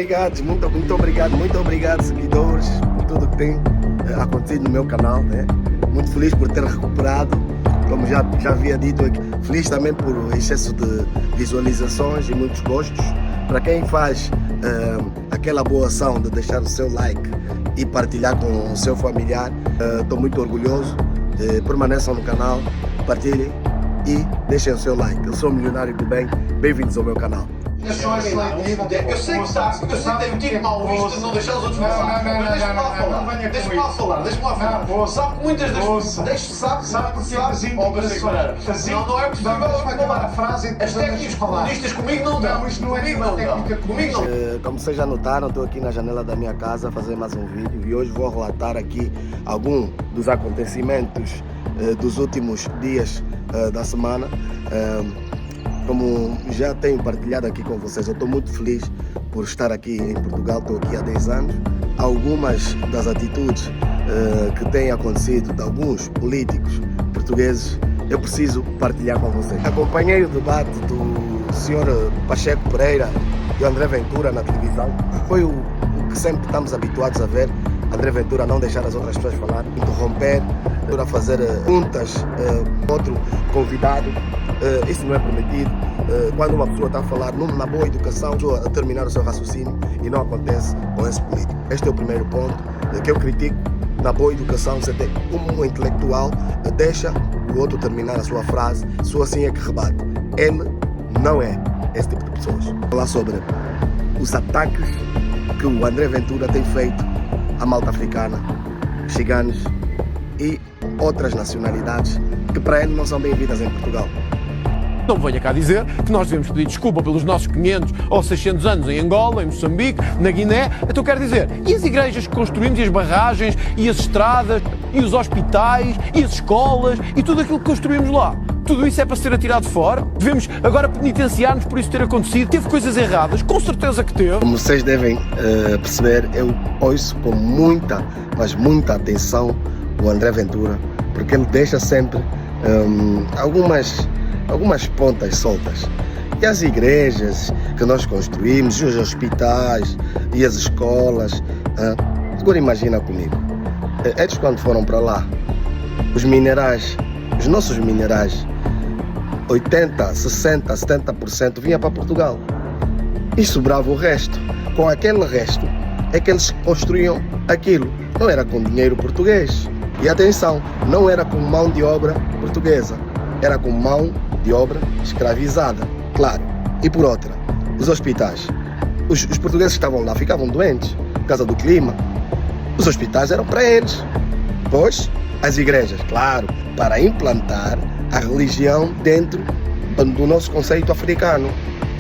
Muito obrigado seguidores por tudo que tem acontecido no meu canal, né? Muito feliz por ter recuperado, como já havia dito aqui, feliz também por excesso de visualizações e muitos gostos. Para quem faz aquela boa ação de deixar o seu like e partilhar com o seu familiar, estou muito orgulhoso. Permaneçam no canal, partilhem e deixem o seu like. Eu sou o Milionário do Bem, bem-vindos ao meu canal. Eu sei que tem metido mal isto de não deixar os outros falar, mas deixa-me lá falar, deixa-me lá falar. Sabe que muitas das... Sabe porque não é possível falar. As técnicas comunistas comigo não dão. Comigo não. Como vocês já notaram, estou aqui na janela da minha casa a fazer mais um vídeo e hoje vou relatar aqui alguns dos acontecimentos dos últimos dias da semana. Como já tenho partilhado aqui com vocês, eu estou muito feliz por estar aqui em Portugal, estou aqui há 10 anos. Algumas das atitudes que têm acontecido de alguns políticos portugueses, eu preciso partilhar com vocês. Acompanhei o debate do Sr. Pacheco Pereira e o André Ventura na televisão. Foi o que sempre estamos habituados a ver. André Ventura não deixar as outras pessoas falar, interromper, a fazer perguntas, outro convidado. Isso não é permitido. Quando uma pessoa está a falar na boa educação, a terminar o seu raciocínio, e não acontece com esse político. Este é o primeiro ponto que eu critico. Na boa educação, você tem um intelectual, deixa o outro terminar a sua frase, só assim é que rebate. Ele não é esse tipo de pessoas. Vou falar sobre os ataques que o André Ventura tem feito à malta africana, ciganos e outras nacionalidades que para ele não são bem-vindas em Portugal. Não venha cá dizer que nós devemos pedir desculpa pelos nossos 500 ou 600 anos em Angola, em Moçambique, na Guiné. Então quero dizer, e as igrejas que construímos, e as barragens, e as estradas, e os hospitais, e as escolas, e tudo aquilo que construímos lá? Tudo isso é para ser atirado fora? Devemos agora penitenciar-nos por isso ter acontecido? Teve coisas erradas? Com certeza que teve. Como vocês devem perceber, eu ouço com muita, mas muita atenção o André Ventura, porque ele deixa sempre algumas pontas soltas. E as igrejas que nós construímos, e os hospitais, e as escolas. Agora imagina comigo, eles quando foram para lá, os minerais, os nossos minerais, 80, 60, 70% vinha para Portugal. E sobrava o resto. Com aquele resto é que eles construíam aquilo. Não era com dinheiro português. E atenção, não era com mão de obra portuguesa. Era com mão de obra escravizada, claro. E por outra, os hospitais. Os portugueses que estavam lá ficavam doentes por causa do clima. Os hospitais eram para eles. Pois, as igrejas, claro, para implantar a religião dentro do nosso conceito africano.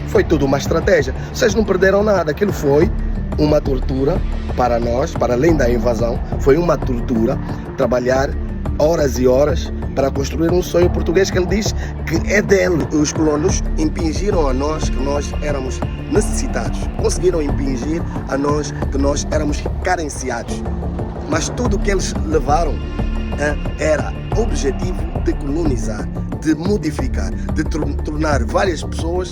Foi tudo uma estratégia. Vocês não perderam nada. Aquilo foi uma tortura para nós, para além da invasão. Foi uma tortura trabalhar horas e horas para construir um sonho português que ele diz que é dele. Os colonos impingiram a nós que nós éramos necessitados. Conseguiram impingir a nós que nós éramos carenciados. Mas tudo que eles levaram era objetivo de colonizar, de modificar, de tornar várias pessoas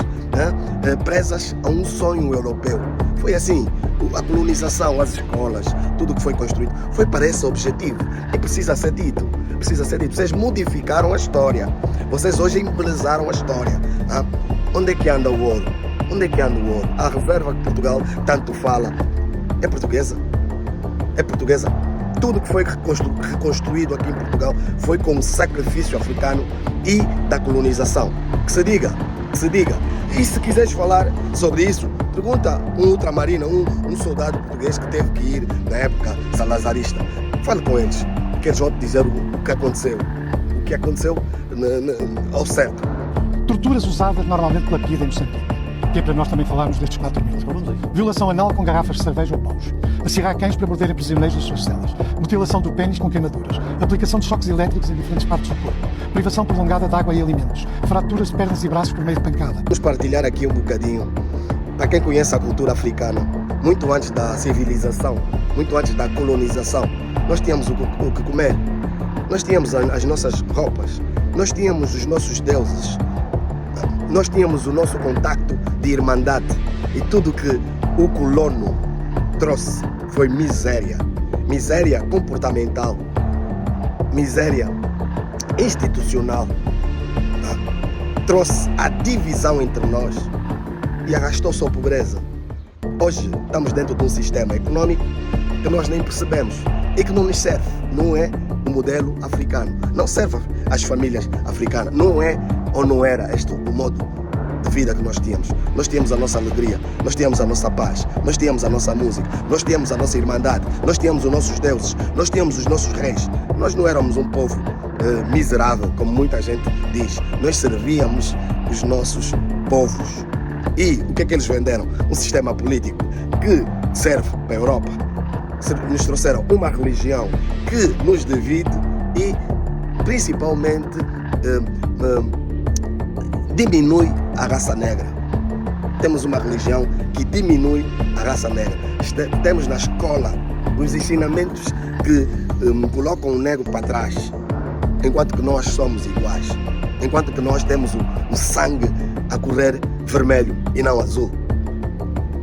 presas a um sonho europeu. Foi assim, a colonização, as escolas, tudo que foi construído, foi para esse objetivo. E precisa ser dito. Vocês modificaram a história. Vocês hoje embelezaram a história. Onde é que anda o ouro? Onde é que anda o ouro? A reserva que Portugal tanto fala é portuguesa. É portuguesa. Tudo que foi reconstruído aqui em Portugal foi com o sacrifício africano e da colonização. Que se diga. E se quiseres falar sobre isso, pergunta um ultramarino, um soldado português que teve que ir na época salazarista. Fale com eles, que eles vão te dizer o que aconteceu. O que aconteceu ao certo. Torturas usadas normalmente pela PIDE em Moçambique, que é para nós também falarmos destes 4.000. Violação anal com garrafas de cerveja ou paus. Acirrar cães para morderem prisioneiros nas suas celas. Mutilação do pênis com queimaduras. Aplicação de choques elétricos em diferentes partes do corpo. Privação prolongada de água e alimentos. Fraturas de pernas e braços por meio de pancada. Vamos partilhar aqui um bocadinho. Para quem conhece a cultura africana, muito antes da civilização, muito antes da colonização, nós tínhamos o que comer. Nós tínhamos as nossas roupas. Nós tínhamos os nossos deuses. Nós tínhamos o nosso contacto de irmandade. E tudo que o colono trouxe foi miséria. Miséria comportamental, miséria institucional. Trouxe a divisão entre nós e arrastou só pobreza. Hoje estamos dentro de um sistema econômico que nós nem percebemos e que não nos serve. Não é o modelo africano. Não serve às famílias africanas. Não é ou não era este o modo de vida que nós tínhamos. Nós tínhamos a nossa alegria, nós tínhamos a nossa paz, nós tínhamos a nossa música, nós tínhamos a nossa irmandade, nós tínhamos os nossos deuses, nós tínhamos os nossos reis. Nós não éramos um povo miserável, como muita gente diz. Nós servíamos os nossos povos. E o que é que eles venderam? Um sistema político que serve para a Europa. Nos trouxeram uma religião que nos divide e principalmente diminui a raça negra. Temos uma religião que diminui a raça negra. Temos na escola os ensinamentos que colocam o negro para trás, enquanto que nós somos iguais, enquanto que nós temos o sangue a correr vermelho e não azul.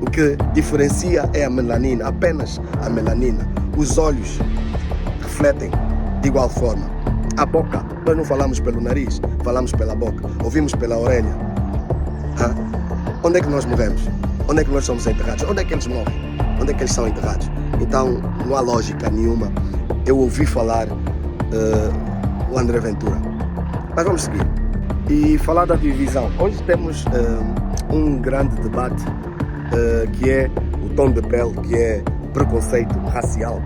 O que diferencia é a melanina, apenas a melanina. Os olhos refletem de igual forma. A boca, nós não falamos pelo nariz, falamos pela boca, ouvimos pela orelha. Onde é que nós morremos? Onde é que nós somos enterrados? Onde é que eles morrem? Onde é que eles são enterrados? Então não há lógica nenhuma eu ouvi falar o André Ventura. Mas vamos seguir. E falar da divisão. Hoje temos um grande debate que é o tom de pele, que é o preconceito racial,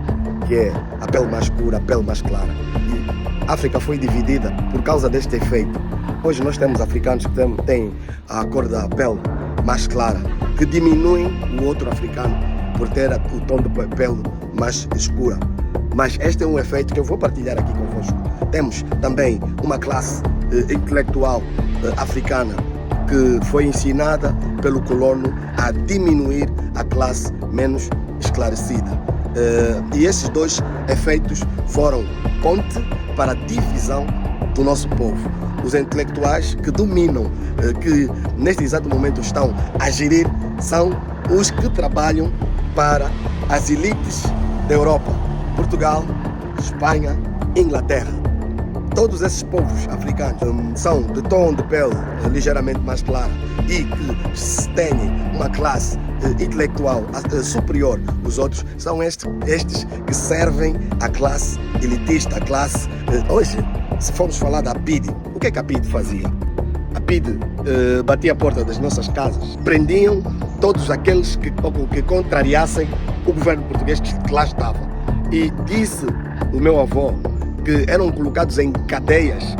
que é a pele mais escura, a pele mais clara. E a África foi dividida por causa deste efeito. Hoje nós temos africanos que têm a cor da pele mais clara, que diminuem o outro africano por ter o tom de pele mais escura. Mas este é um efeito que eu vou partilhar aqui convosco. Temos também uma classe intelectual africana que foi ensinada pelo colono a diminuir a classe menos esclarecida. E esses dois efeitos foram ponte para a divisão do nosso povo. Os intelectuais que dominam, que neste exato momento estão a gerir, são os que trabalham para as elites da Europa, Portugal, Espanha, Inglaterra. Todos esses povos africanos são de tom de pele ligeiramente mais claro e que têm uma classe intelectual superior aos outros, são estes que servem à classe elitista, a classe... Hoje, se formos falar da PIDE, o que é que a PIDE fazia? A PIDE batia a porta das nossas casas, prendiam todos aqueles que contrariassem o governo português que lá estava. E disse o meu avô que eram colocados em cadeias,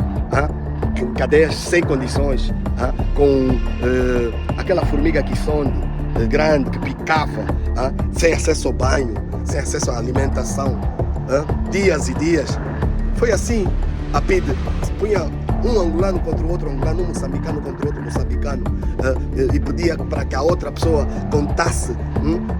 cadeias sem condições, com aquela formiga que sonde, grande, que picava, sem acesso ao banho, sem acesso à alimentação, dias e dias. Foi assim. A PIDE punha um angolano contra o outro angolano, um moçambicano contra o outro moçambicano, e pedia para que a outra pessoa contasse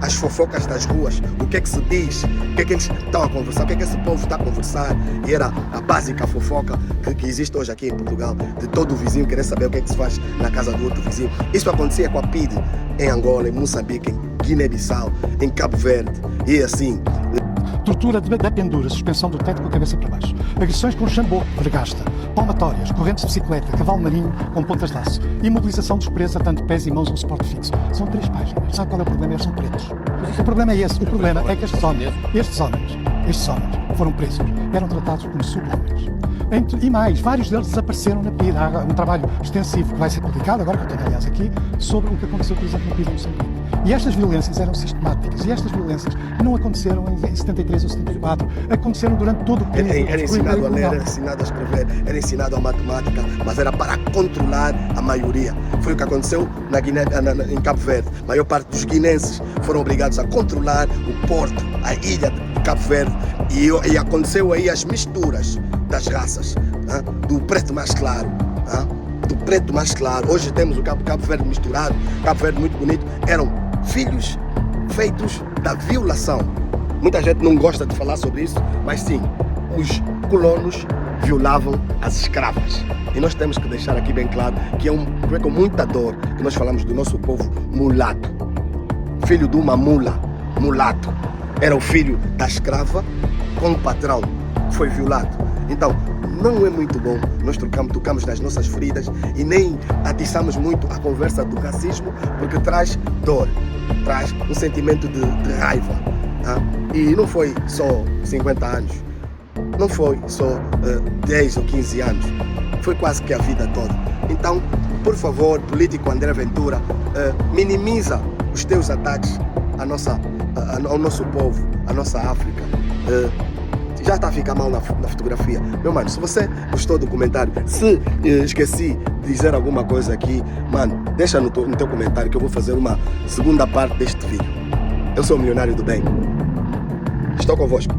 as fofocas das ruas, o que é que se diz, o que é que eles estão a conversar, o que é que esse povo está a conversar. E era a básica fofoca que existe hoje aqui em Portugal, de todo o vizinho querer saber o que é que se faz na casa do outro vizinho. Isso acontecia com a PIDE em Angola, em Moçambique, em Guiné-Bissau, em Cabo Verde, e assim. Tortura da pendura, suspensão do teto com a cabeça para baixo. Agressões com chambô, vergasta. Palmatórias, correntes de bicicleta, cavalo marinho com pontas de laço. Imobilização dos presos a tanto pés e mãos ao suporte fixo. São 3 páginas. Sabe qual é o problema? Eles são pretos. O problema é esse. O problema é que estes homens foram presos. Eram tratados como sub-homens. E mais, vários deles desapareceram na PIDE. Há um trabalho extensivo que vai ser publicado, agora que eu tenho aliás aqui, sobre o que aconteceu, por exemplo, na PIDE em Moçambique. E estas violências eram sistemáticas. E estas violências não aconteceram em 73 ou 74. Aconteceram durante todo o período. Era ensinado a ler, era ensinado a escrever, era ensinado a matemática, mas era para controlar a maioria. Foi o que aconteceu na Guiné, em Cabo Verde. A maior parte dos guinenses foram obrigados a controlar o porto, a ilha de Cabo Verde. E aconteceu aí as misturas das raças, do preto mais claro, do preto mais claro. Hoje temos o Cabo Verde misturado, Cabo Verde muito bonito. Eram filhos feitos da violação. Muita gente não gosta de falar sobre isso, mas sim, os colonos violavam as escravas. E nós temos que deixar aqui bem claro que é com muita dor que nós falamos do nosso povo mulato. filho de uma mula, mulato. Era o filho da escrava com o patrão que foi violado. Então, não é muito bom nós tocamos nas nossas feridas e nem atiçamos muito a conversa do racismo, porque traz dor, traz um sentimento de raiva. Tá? E não foi só 50 anos, não foi só 10 ou 15 anos, foi quase que a vida toda. Então, por favor, político André Ventura, minimiza os teus ataques ao nosso povo, à nossa África. Já está a ficar mal na fotografia. Meu mano, se você gostou do comentário, se esqueci de dizer alguma coisa aqui, mano, deixa no teu comentário que eu vou fazer uma segunda parte deste vídeo. Eu sou o Milionário do Bem. Estou convosco.